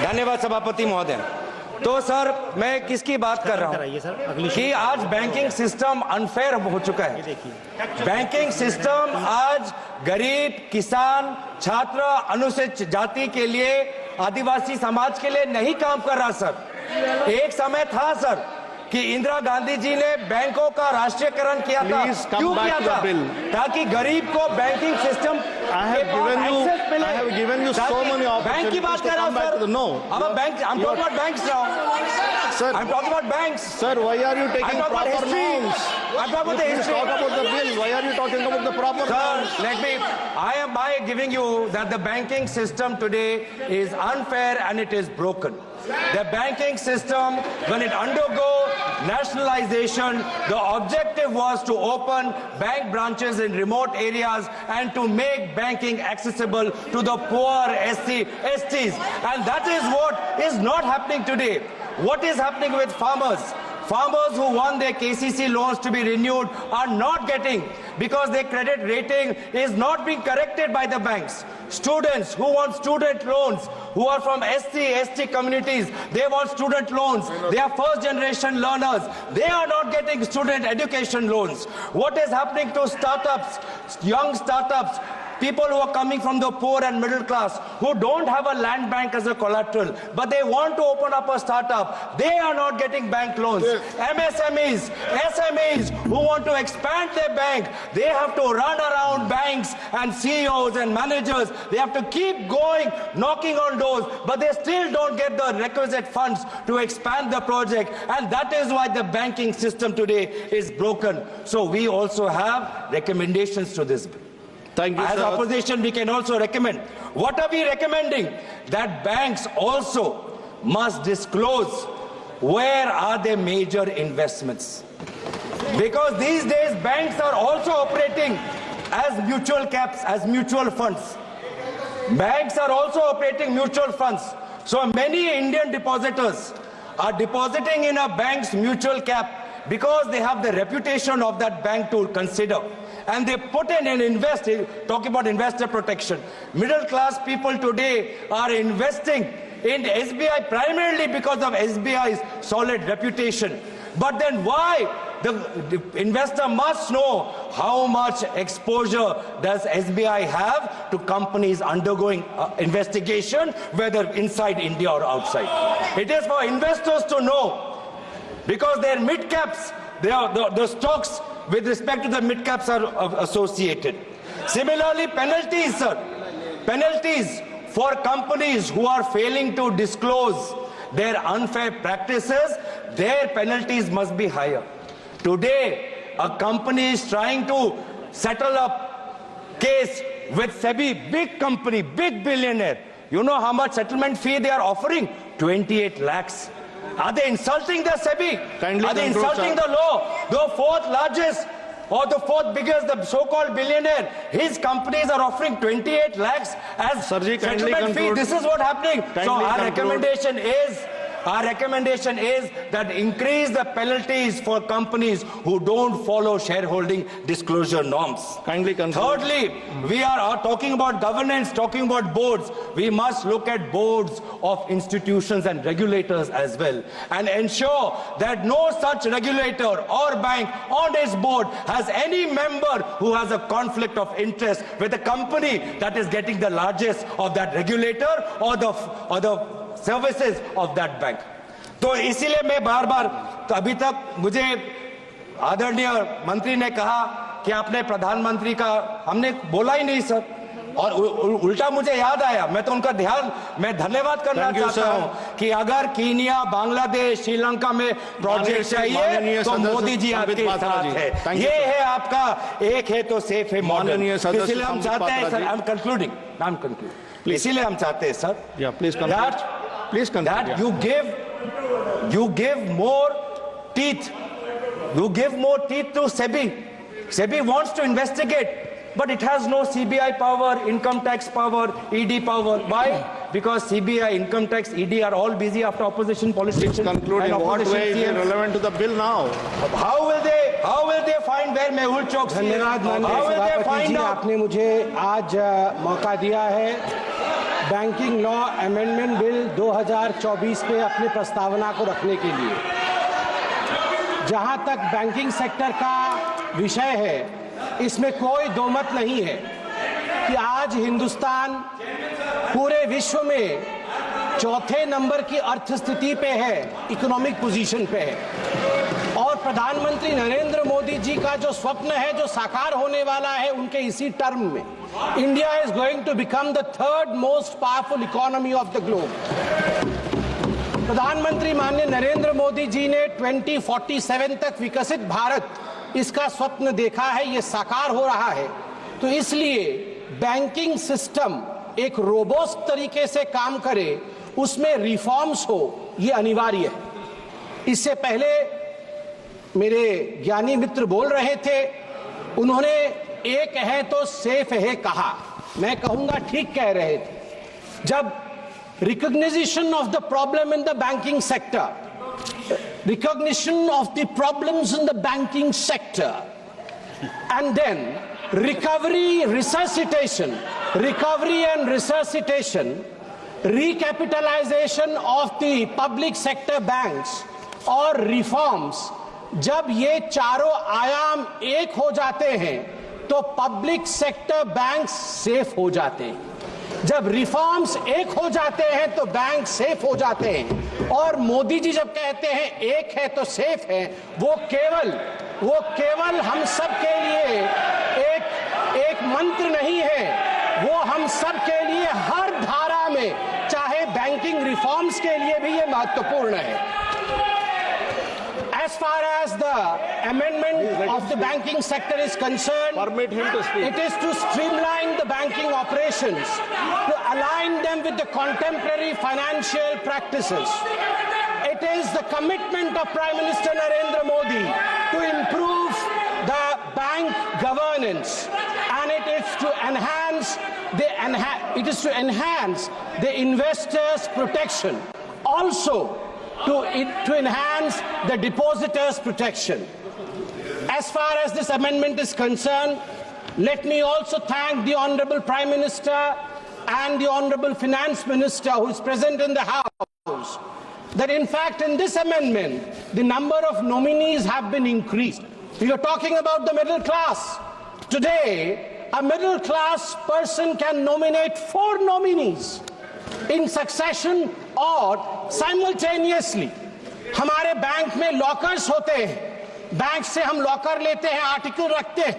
धन्यवाद सभापति महोदय। तो सर मैं किसकी बात कर रहा हूँ कि आज बैंकिंग सिस्टम अनफेयर हो चुका है। बैंकिंग सिस्टम आज गरीब, किसान, छात्र, अनुसूचित जाति के लिए, आदिवासी समाज के लिए नहीं काम कर रहा सर। एक समय था सर कि इंदिरा गांधी जी ने बैंकों का राष्ट्रीयकरण किया था। क्यों किया था? ताकि गरीब को बैंकिंग सिस्टम बैंक की बात कर रहा हूं sir. No, bank, I'm talking about banks now. Sir, I'm talking about banks. Sir, why are you taking proper norms? I'm talking about the history. Talk about the bill. Why are you talking about the proper norms? Sir, let me. I am by giving you that the banking system today is unfair and it is broken. The banking system, when it undergo nationalization, the objective was to open bank branches in remote areas and to make banking accessible to the poor STs. And that is what is not happening today. What is happening with farmers? Farmers who want their KCC loans to be renewed are not getting because their credit rating is not being corrected by the banks. Students who want student loans, who are from ST communities, they want student loans. They are first generation learners. They are not getting student education loans. What is happening to startups, young startups? People who are coming from the poor and middle class, who don't have a land bank as a collateral, but they want to open up a startup, they are not getting bank loans. MSMEs, SMEs who want to expand their bank, they have to run around banks and CEOs and managers. They have to keep going, knocking on doors, but they still don't get the requisite funds to expand the project. And that is why the banking system today is broken. So we also have recommendations to this bill. Thank you, as sir. opposition, we can also recommend. What are we recommending? That banks also must disclose where are their major investments. Because these days, banks are also operating as mutual caps, as mutual funds. Banks are also operating mutual funds. So many Indian depositors are depositing in a bank's mutual cap because they have the reputation of that bank to consider. And they put in and invest, talking about investor protection. Middle class people today are investing in SBI primarily because of SBI's solid reputation. But then why? The investor must know how much exposure does SBI have to companies undergoing investigation, whether inside India or outside. It is for investors to know, because their mid-caps, the stocks with respect to the mid-caps are associated. Similarly, penalties, sir. Penalties for companies who are failing to disclose their unfair practices, their penalties must be higher. Today, a company is trying to settle a case with SEBI, big company, big billionaire. You know how much settlement fee they are offering? 28 lakhs. Are they insulting the SEBI? Are they insulting the law? The fourth largest or the fourth biggest, the so-called billionaire, his companies are offering 28 lakhs as settlement fee. This is what happening. So our recommendation is that increase the penalties for companies who don't follow shareholding disclosure norms. Kindly conclude. Thirdly, we are talking about governance, talking about boards. We must look at boards of institutions and regulators as well and ensure that no such regulator or bank on its board has any member who has a conflict of interest with the company that is getting the largest of that regulator or the services of that bank. तो इसीलिए मैं बार बार, तो अभी तक मुझे आदरणीय मंत्री ने कहा कि आपने प्रधानमंत्री का, हमने बोला ही नहीं सर, और उल्टा मुझे याद आया, मैं तो उनका मैं धन्यवाद करना चाहता हूं कि अगर कीनिया, बांग्लादेश, श्रीलंका में प्रोजेक्ट चाहिए तो मोदी जी आपके साथ है। ये है आपका एक है तो सेफ है मॉडल। इसलिए हम चाहते हैं सर, आई एम कंक्लूडिंग, इसीलिए हम चाहते हैं sir, that you give more teeth to SEBI. SEBI wants to investigate, but it has no CBI power, income tax power, ED power. Why? Because CBI, income tax, ED are all busy after opposition politicians. Conclude in what way is it relevant to the bill now? How will they find where Mehul Chokshi is? धन्यवाद माननीय सभापति जी, आपने मुझे आज मौका दिया है banking law amendment bill 2024 पे अपनी प्रस्तावना को रखने के लिए। जहां तक बैंकिंग सेक्टर का विषय है, इसमें कोई दो मत नहीं है कि आज हिंदुस्तान पूरे विश्व में चौथे नंबर की अर्थस्थिति पे है, इकोनॉमिक पोजीशन पे है। और प्रधानमंत्री नरेंद्र मोदी जी का जो स्वप्न है, जो साकार होने वाला है उनके इसी टर्म में, India is going to become the third most powerful economy of the globe. प्रधानमंत्री माननीय नरेंद्र मोदी जी ने 2047 तक विकसित भारत, इसका स्वप्न देखा है, ये साकार हो रहा है। तो इसलिए बैंकिंग सिस्टम एक रोबोस्ट तरीके से काम करे, उसमें रिफॉर्म्स हो, ये अनिवार्य है। इससे पहले मेरे ज्ञानी मित्र बोल रहे थे, उन्होंने एक है तो सेफ है कहा, मैं कहूंगा ठीक कह रहे थे। जब recognition of the problem in the banking sector, recognition of the problems in the banking sector, and then recovery and resuscitation, recapitalization of the public sector banks और reforms, जब ये चारों आयाम एक हो जाते हैं तो पब्लिक सेक्टर बैंक्स सेफ हो जाते हैं। जब रिफॉर्म्स एक हो जाते हैं तो बैंक सेफ हो जाते हैं। और मोदी जी जब कहते हैं एक है तो सेफ है, वो केवल हम सब के लिए एक मंत्र नहीं है, वो हम सब के लिए हर धारा में, चाहे बैंकिंग रिफॉर्म्स के लिए भी ये महत्वपूर्ण है। As far as the amendment of the banking sector is concerned, Permit him to speak. It is to streamline the banking operations, to align them with the contemporary financial practices. It is the commitment of Prime Minister Narendra Modi to improve the bank governance, and it is to enhance the investors' protection. Also, to enhance the depositors' protection. As far as this amendment is concerned, let me also thank the Honorable Prime Minister and the Honorable Finance Minister who is present in the House, that in fact in this amendment, the number of nominees have been increased. We are talking about the middle class. Today, a middle class person can nominate 4 nominees in succession और simultaneously. हमारे bank में lockers होते हैं, bank से हम locker लेते हैं, article रखते हैं,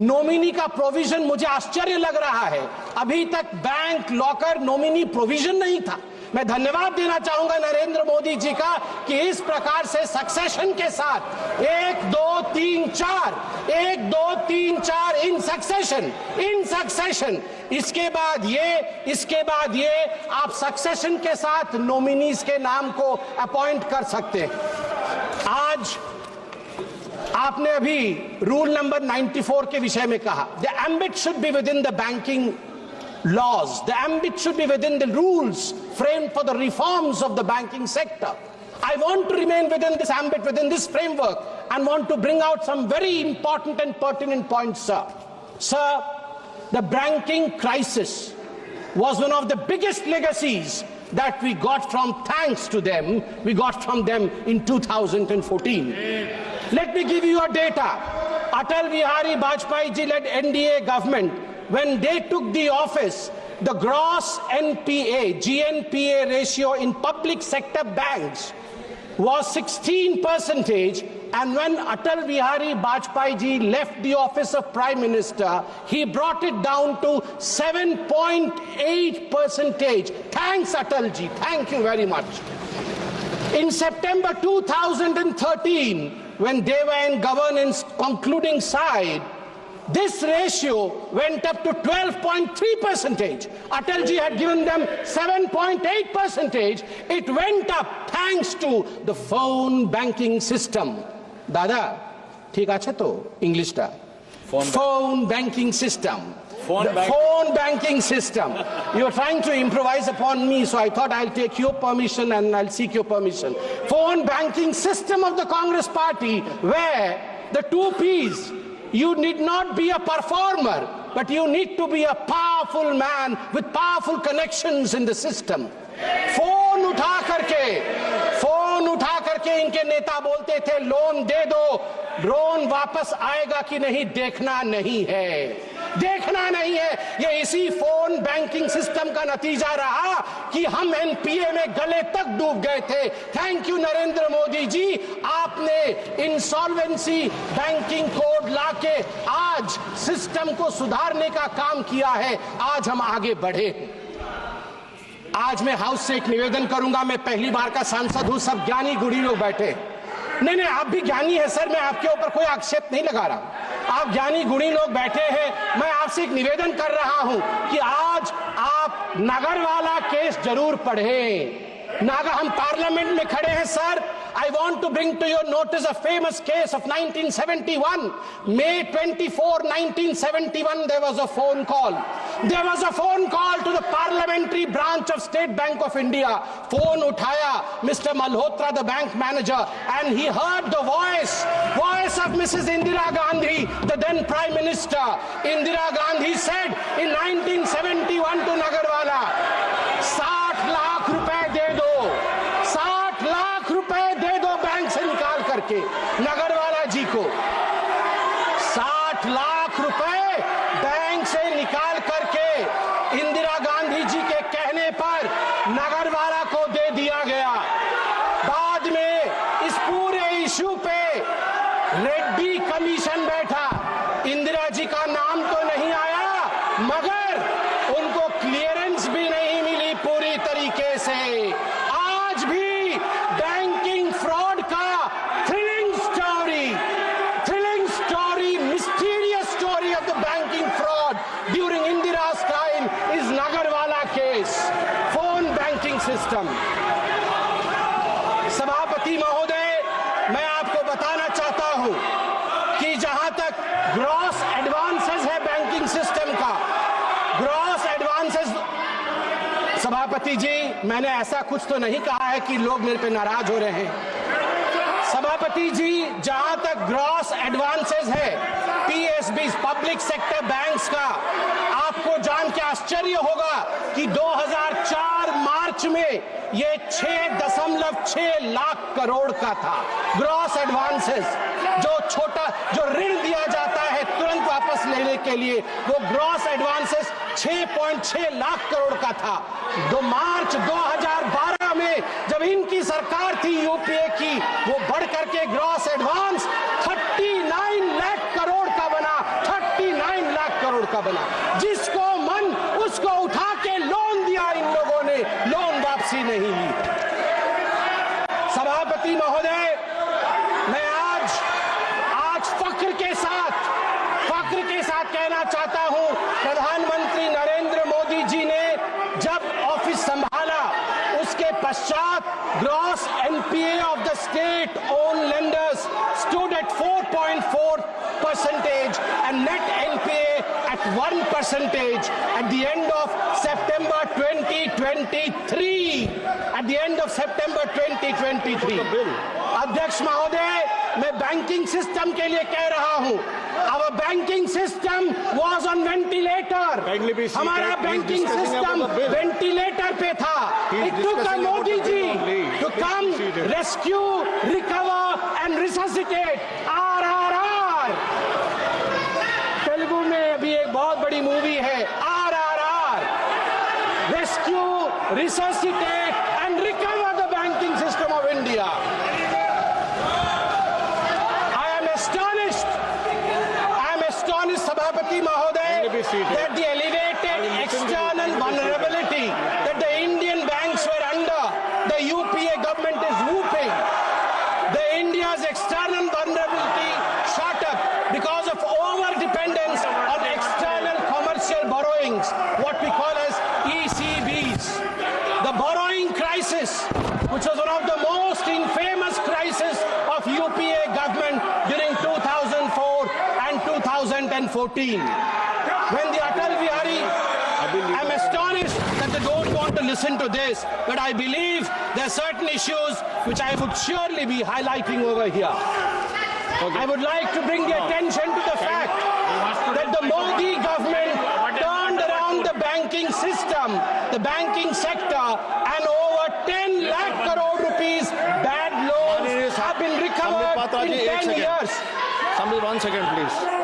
नॉमिनी का प्रोविजन, मुझे आश्चर्य लग रहा है अभी तक बैंक लॉकर नॉमिनी प्रोविजन नहीं था। मैं धन्यवाद देना चाहूंगा नरेंद्र मोदी जी का कि इस प्रकार से सक्सेशन के साथ 1 2 3 4 इन सक्सेशन, इसके बाद ये आप सक्सेशन के साथ नॉमिनीज के नाम को अपॉइंट कर सकते हैं। आज आपने अभी रूल नंबर 94 के विषय में कहा, the ambit should be with in the banking laws, the ambit should be within the rules framed for the reforms of the banking sector. I want to remain within this ambit, within this framework, and want to bring out some very important and pertinent points, sir. Sir, the banking crisis was one of the biggest legacies that we got from, thanks to them, we got from them in 2014. Let me give you a data. Atal Bihari Vajpayee ji led NDA government, when they took the office, the gross GNPA ratio in public sector banks was 16%, and when Atal Bihari Vajpayee ji left the office of Prime Minister, he brought it down to 7.8%. Thanks Atal ji, thank you very much. In September 2013, when they were in governance concluding side, this ratio went up to 12.3%. Atal ji had given them 7.8%. It went up thanks to the phone banking system. Dada, ठीक আছে তো ইংলিশটা? Phone banking system. Phone banking system. You are trying to improvise upon me, so I thought I'll take your permission and I'll seek your permission. Phone banking system of the Congress party, where the 2 P's, you need not be a performer, but you need to be a powerful man with powerful connections in the system. Phone उठा करके इनके नेता बोलते थे loan दे दो, loan वापस आएगा कि नहीं देखना नहीं है। ये इसी फोन बैंकिंग सिस्टम का नतीजा रहा कि हम एनपीए में गले तक डूब गए थे। थैंक यू नरेंद्र मोदी जी, आपने इंसॉल्वेंसी बैंकिंग कोड लाके आज सिस्टम को सुधारने का काम किया है। आज हम आगे बढ़े। आज मैं हाउस से एक निवेदन करूंगा। मैं पहली बार का सांसद हूं, सब ज्ञानी गुणी लोग बैठे। नहीं, आप भी ज्ञानी है सर, मैं आपके ऊपर कोई आक्षेप नहीं लगा रहा। आप ज्ञानी गुणी लोग बैठे हैं। मैं आपसे एक निवेदन कर रहा हूं कि आज आप नगरवाला केस जरूर पढ़ें। हम पार्लियामेंट में खड़े हैं sir. I want to bring to your notice a famous case of 1971. May 24, 1971, there was a phone call. There was a phone call to the parliamentary branch of State Bank of India. Phone uthaya Mr. Malhotra, the bank manager, and he heard the voice of Mrs. Indira Gandhi, the then Prime Minister. Indira Gandhi said in 1971 to Nagarwala, 60 lakh रुपए दे दो, 60 लाख रुपए दे दो bank से निकाल करके नगरवाला जी को। 60 लाख रुपए bank से निकाल करके इंदिरा गांधी जी के कहने पर नगरवाला को दे दिया गया। बाद में इस पूरे इशू पे रेड्डी कमीशन बैठा। इंदिरा जी का नाम तो नहीं आया, मगर उनको क्लियरेंस भी नहीं मिली पूरी तरीके से। आज भी बैंकिंग फ्रॉड का thrilling story, mysterious story of the banking fraud during Indira's time is Nagarwala case, phone banking system. सभापति महोदय, मैं आपको बताना चाहता हूं कि जहां तक ग्रॉस एडवांसेस है बैंकिंग सिस्टम का, ग्रॉस एडवांसेस, सभापति जी मैंने ऐसा कुछ तो नहीं कहा है कि लोग मेरे पे नाराज हो रहे हैं। सभापति जी, जहां तक ग्रॉस एडवांसेस है पीएसबी, पब्लिक सेक्टर बैंक्स का, आपको जान के आश्चर्य होगा कि 2004 मार्च में ये 6.6 लाख करोड़ का था ग्रॉस एडवांसेस। जो ऋण दिया जाता है तुरंत वापस लेने के लिए, वो ग्रॉस एडवांसेस 6.6 लाख करोड़ का था। मार्च 2012 में जब इनकी सरकार थी यूपीए की, वो बढ़ करके ग्रॉस एडवांस 39 लाख करोड़ का बना, 39 लाख करोड़ का बना। जिसको मन उसको उठा के लोन दिया इन लोगों ने, लोन वापसी नहीं ली। सभापति महोदय, मैं आज फख्र के साथ कहना चाहता हूं, प्रधानमंत्री नरेंद्र मोदी जी ने जब ऑफिस संभाला उसके पश्चात gross NPA of the state own lenders stood at 4.4% and net NPA at 1% at the end of September 2023. At the end of September 2023. अध्यक्ष महोदय, मैं बैंकिंग सिस्टम के लिए कह रहा हूं, our banking system was on ventilator. हमारा banking system ventilator पे था। It took a Modi ji to come rescue, recover and resuscitate. RRR। Telugu में अभी एक बहुत बड़ी मूवी है RRR, rescue, resuscitate and recover the banking system of India. Sabhapati Mahoday, that the elevated external vulnerability that the Indian banks were under, the UPA government is whooping. The India's external vulnerability shot up because of over-dependence on external commercial borrowings, what we call as ECBs. The borrowing crisis, which was one of the most infamous crises of UPA government during 2004 and 2014. When the Atal Bihari, I'm astonished that they don't want to listen to this, but I believe there are certain issues which I would surely be highlighting over here. I would like to bring the attention to the fact that the Modi government banking system, the banking sector, and over 10 lakh crore rupees bad loans have been recovered in 10 years. Sambit, 1 second, please.